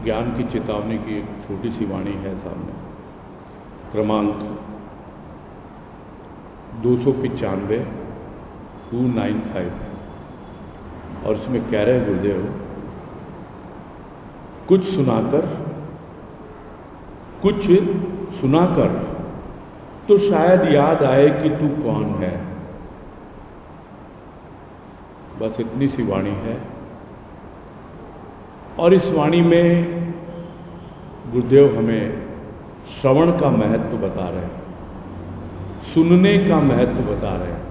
ज्ञान की चेतावनी की एक छोटी सी वाणी है सामने। क्रमांक 295 295 और इसमें कह रहे गुरुदेव, कुछ सुनाकर तो शायद याद आए कि तू कौन है। बस इतनी सी वाणी है और इस वाणी में गुरुदेव हमें श्रवण का महत्व बता रहे हैं, सुनने का महत्व बता रहे हैं।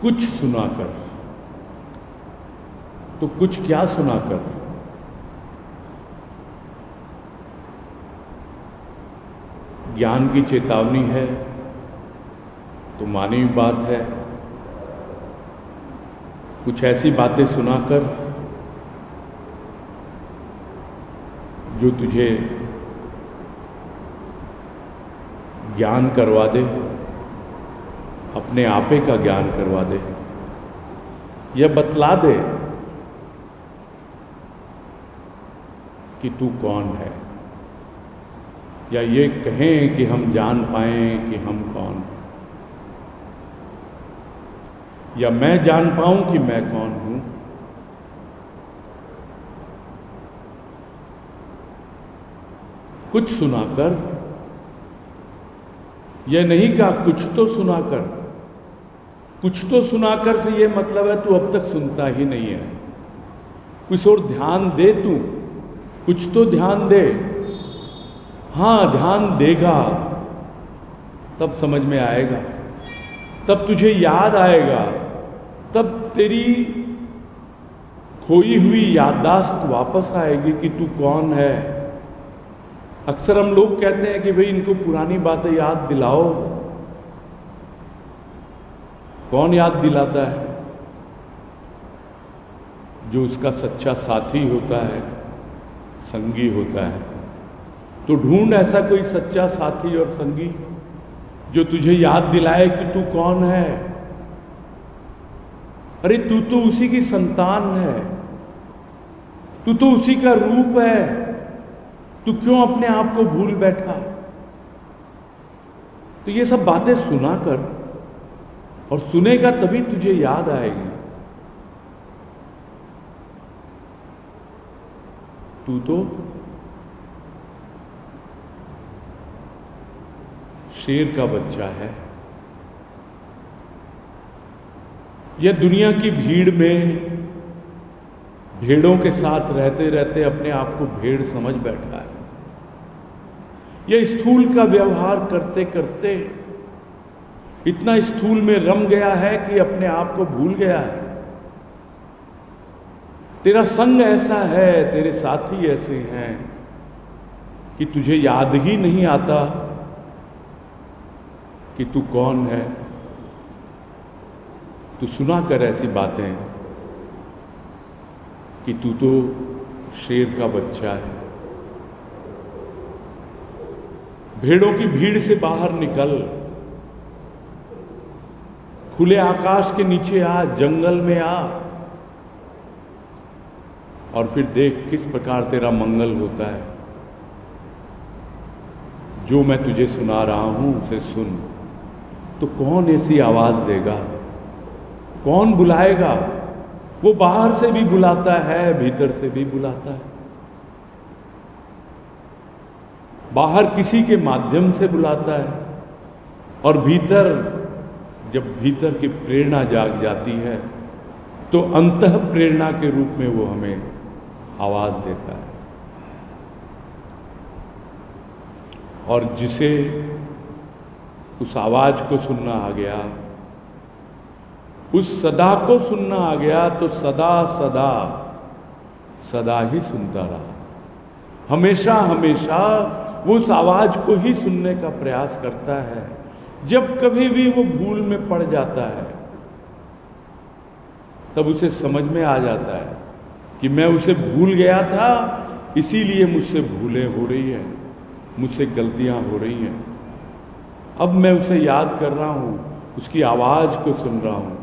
कुछ सुनाकर, तो कुछ क्या सुनाकर? ज्ञान की चेतावनी है तो मानवीय बात है। कुछ ऐसी बातें सुनाकर जो तुझे ज्ञान करवा दे, अपने आपे का ज्ञान करवा दे, यह बतला दे कि तू कौन है, या ये कहें कि हम जान पाएं कि हम कौन हैं, या मैं जान पाऊं कि मैं कौन हूं। कुछ सुनाकर, यह नहीं कहा कुछ तो सुनाकर। कुछ तो सुनाकर से यह मतलब है तू अब तक सुनता ही नहीं है। कुछ और ध्यान दे, तू कुछ तो ध्यान दे। हाँ, ध्यान देगा तब समझ में आएगा, तब तुझे याद आएगा, तब तेरी खोई हुई याददाश्त वापस आएगी कि तू कौन है। अक्सर हम लोग कहते हैं कि भाई इनको पुरानी बातें याद दिलाओ। कौन याद दिलाता है? जो उसका सच्चा साथी होता है, संगी होता है। तो ढूंढ ऐसा कोई सच्चा साथी और संगी जो तुझे याद दिलाए कि तू कौन है। अरे तू तो उसी की संतान है, तू तो उसी का रूप है। तू क्यों अपने आप को भूल बैठा? तो ये सब बातें सुना कर, और सुनेगा तभी तुझे याद आएगी। तू तो शेर का बच्चा है। यह दुनिया की भीड़ में भेड़ों के साथ रहते रहते अपने आप को भेड़ समझ बैठा है। यह स्थूल का व्यवहार करते करते इतना स्थूल में रम गया है कि अपने आप को भूल गया है। तेरा संग ऐसा है, तेरे साथी ऐसे हैं कि तुझे याद ही नहीं आता कि तू कौन है। तू सुना कर ऐसी बातें कि तू तो शेर का बच्चा है। भेड़ों की भीड़ से बाहर निकल, खुले आकाश के नीचे आ, जंगल में आ, और फिर देख किस प्रकार तेरा मंगल होता है। जो मैं तुझे सुना रहा हूं उसे सुन। तो कौन ऐसी आवाज देगा? कौन बुलाएगा? वो बाहर से भी बुलाता है, भीतर से भी बुलाता है। बाहर किसी के माध्यम से बुलाता है, और भीतर जब भीतर की प्रेरणा जाग जाती है तो अंतः प्रेरणा के रूप में वो हमें आवाज देता है। और जिसे उस आवाज को सुनना आ गया, उस सदा को सुनना आ गया, तो सदा सदा सदा ही सुनता रहा। हमेशा हमेशा वो उस आवाज को ही सुनने का प्रयास करता है। जब कभी भी वो भूल में पड़ जाता है तब उसे समझ में आ जाता है कि मैं उसे भूल गया था, इसीलिए मुझसे भूलें हो रही हैं, मुझसे गलतियां हो रही हैं। अब मैं उसे याद कर रहा हूं, उसकी आवाज को सुन रहा हूं।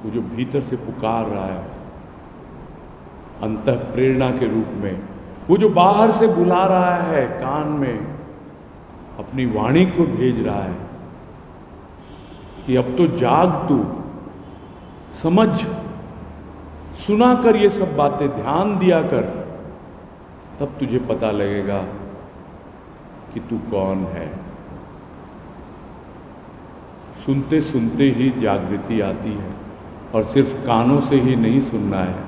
वो जो भीतर से पुकार रहा है अंतः प्रेरणा के रूप में, वो जो बाहर से बुला रहा है कान में अपनी वाणी को भेज रहा है कि अब तो जाग तू, समझ, सुना कर ये सब बातें, ध्यान दिया कर, तब तुझे पता लगेगा कि तू कौन है। सुनते सुनते ही जागृति आती है, और सिर्फ कानों से ही नहीं सुनना है,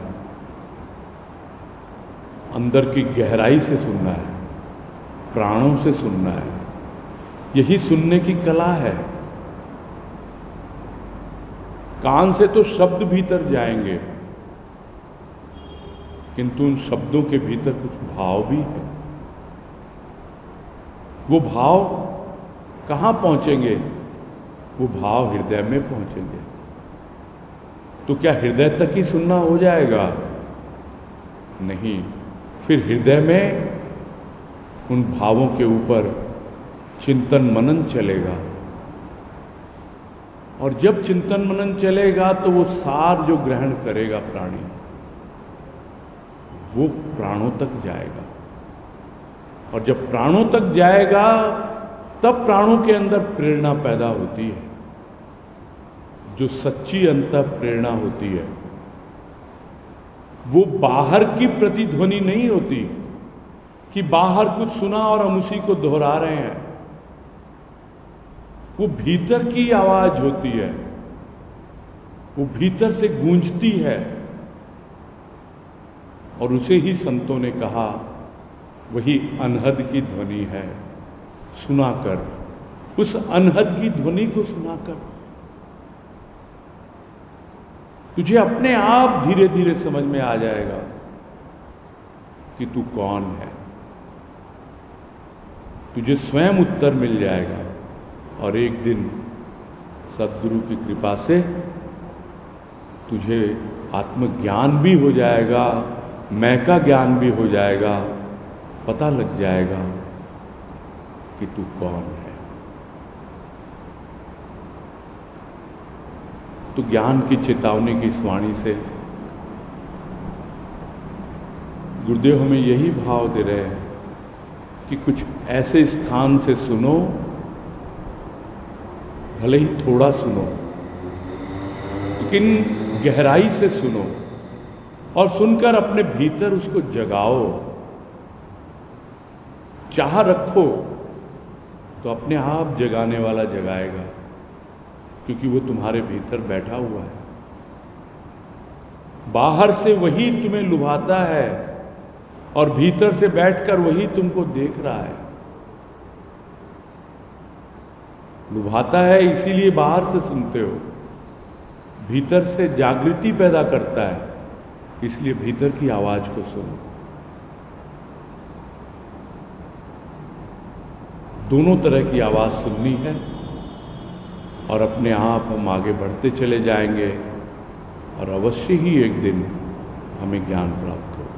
अंदर की गहराई से सुनना है, प्राणों से सुनना है। यही सुनने की कला है। कान से तो शब्द भीतर जाएंगे, किंतु उन शब्दों के भीतर कुछ भाव भी है। वो भाव कहाँ पहुंचेंगे? वो भाव हृदय में पहुंचेंगे। तो क्या हृदय तक ही सुनना हो जाएगा? नहीं, फिर हृदय में उन भावों के ऊपर चिंतन मनन चलेगा, और जब चिंतन मनन चलेगा तो वो सार जो ग्रहण करेगा प्राणी, वो प्राणों तक जाएगा, और जब प्राणों तक जाएगा तब प्राणों के अंदर प्रेरणा पैदा होती है, जो सच्ची अंतः प्रेरणा होती है। वो बाहर की प्रतिध्वनि नहीं होती कि बाहर कुछ सुना और हम उसी को दोहरा रहे हैं। वो भीतर की आवाज होती है, वो भीतर से गूंजती है, और उसे ही संतों ने कहा वही अनहद की ध्वनि है। सुनाकर, उस अनहद की ध्वनि को सुनाकर तुझे अपने आप धीरे धीरे समझ में आ जाएगा कि तू कौन है। तुझे स्वयं उत्तर मिल जाएगा, और एक दिन सद्गुरु की कृपा से तुझे आत्मज्ञान भी हो जाएगा, मैं का ज्ञान भी हो जाएगा, पता लग जाएगा कि तू कौन है। तो ज्ञान की चेतावनी की इस वाणी से गुरुदेव हमें यही भाव दे रहे हैं कि कुछ ऐसे स्थान से सुनो, भले ही थोड़ा सुनो, लेकिन गहराई से सुनो, और सुनकर अपने भीतर उसको जगाओ। चाह रखो तो अपने आप जगाने वाला जगाएगा, क्योंकि वो तुम्हारे भीतर बैठा हुआ है। बाहर से वही तुम्हें लुभाता है, और भीतर से बैठकर वही तुमको देख रहा है। लुभाता है इसीलिए बाहर से सुनते हो, भीतर से जागृति पैदा करता है इसलिए भीतर की आवाज को सुनो। दोनों तरह की आवाज सुननी है, और अपने आप हम आगे बढ़ते चले जाएंगे, और अवश्य ही एक दिन हमें ज्ञान प्राप्त होगा।